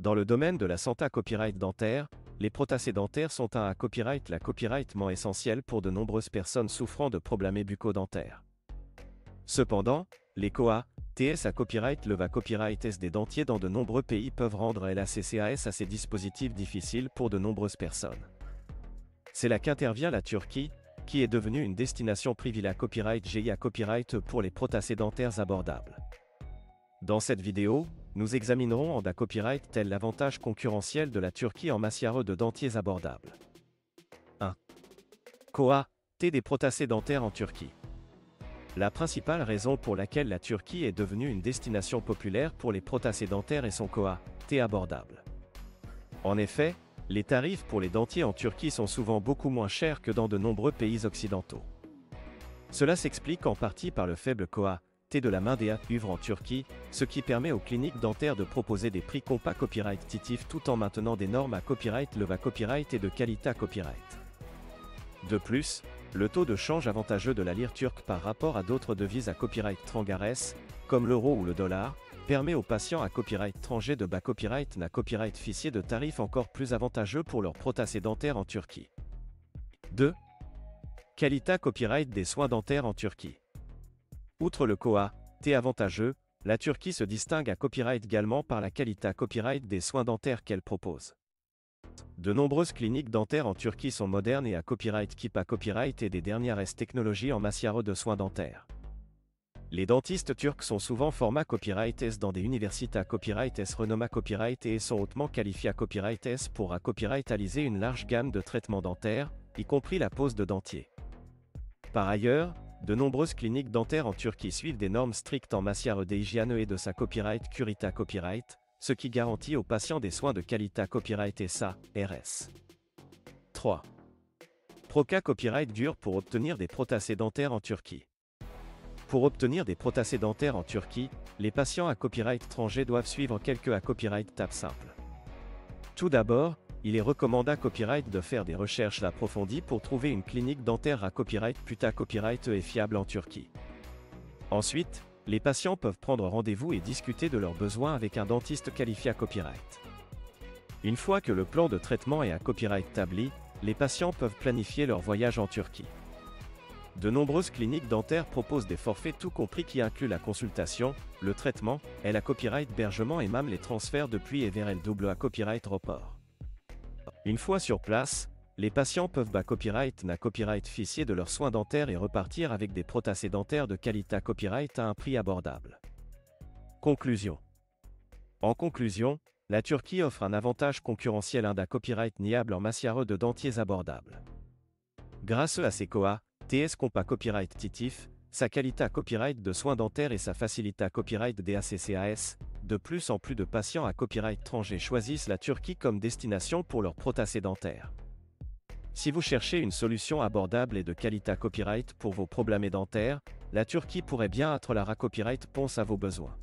Dans le domaine de la santé copyright dentaire, les prothèses dentaires sont un copyright copyrightement essentiel pour de nombreuses personnes souffrant de problèmes bucco-dentaires. Cependant, les COA, TS à copyright le copyright S des dentiers dans de nombreux pays peuvent rendre LACCAS à ces dispositifs difficiles pour de nombreuses personnes. C'est là qu'intervient la Turquie, qui est devenue une destination privilégiée copyright GIA copyright pour les prothèses dentaires abordables. Dans cette vidéo, nous examinerons en copyright tel l'avantage concurrentiel de la Turquie en matière de dentiers abordables. 1. COA, T des prothèses dentaires en Turquie. La principale raison pour laquelle la Turquie est devenue une destination populaire pour les prothèses dentaires est son COA, T abordable. En effet, les tarifs pour les dentiers en Turquie sont souvent beaucoup moins chers que dans de nombreux pays occidentaux. Cela s'explique en partie par le faible COA, T de la main des œuvres en Turquie, ce qui permet aux cliniques dentaires de proposer des prix compas copyright-titifs tout en maintenant des normes à copyright le copyright et de qualité copyright. De plus, le taux de change avantageux de la lire turque par rapport à d'autres devises à copyright trangares, comme l'euro ou le dollar, permet aux patients à copyright étranger de copyright na copyright ficier de tarifs encore plus avantageux pour leurs prothèses dentaires en Turquie. 2. Qualité copyright des soins dentaires en Turquie. Outre le COA, T avantageux, la Turquie se distingue à copyright également par la qualité copyright des soins dentaires qu'elle propose. De nombreuses cliniques dentaires en Turquie sont modernes et à copyright keep à copyright et des dernières technologies en matière de soins dentaires. Les dentistes turcs sont souvent format copyright S dans des universités à copyright S renommées copyright et sont hautement qualifiés à copyright S pour copyrightaliser une large gamme de traitements dentaires, y compris la pose de dentier. Par ailleurs, de nombreuses cliniques dentaires en Turquie suivent des normes strictes en matière d'hygiène et de sa copyright Curita Copyright, ce qui garantit aux patients des soins de qualité copyright et sa RS. 3. Proca Copyright dur pour obtenir des prothèses dentaires en Turquie. Pour obtenir des prothèses dentaires en Turquie, les patients à copyright étranger doivent suivre quelques copyright étapes simples. Tout d'abord, il est recommandé à copyright de faire des recherches approfondies pour trouver une clinique dentaire à copyright puta copyright et fiable en Turquie. Ensuite, les patients peuvent prendre rendez-vous et discuter de leurs besoins avec un dentiste qualifié à copyright. Une fois que le plan de traitement est à copyright établi, les patients peuvent planifier leur voyage en Turquie. De nombreuses cliniques dentaires proposent des forfaits tout compris qui incluent la consultation, le traitement, la copyright hébergement et même les transferts depuis et vers le double à copyright report. Une fois sur place, les patients peuvent copyright na copyright ficier de leurs soins dentaires et repartir avec des prothèses dentaires de qualité copyright à un prix abordable. Conclusion. En conclusion, la Turquie offre un avantage concurrentiel d'un copyright niable en matière de dentiers abordables. Grâce à ses COA, TS compas copyright titif, sa qualité copyright de soins dentaires et sa facilité copyright DACCAS, de plus en plus de patients à copyright étranger choisissent la Turquie comme destination pour leurs prothèses dentaires. Si vous cherchez une solution abordable et de qualité copyright pour vos problèmes dentaires, la Turquie pourrait bien être la copyright réponse à vos besoins.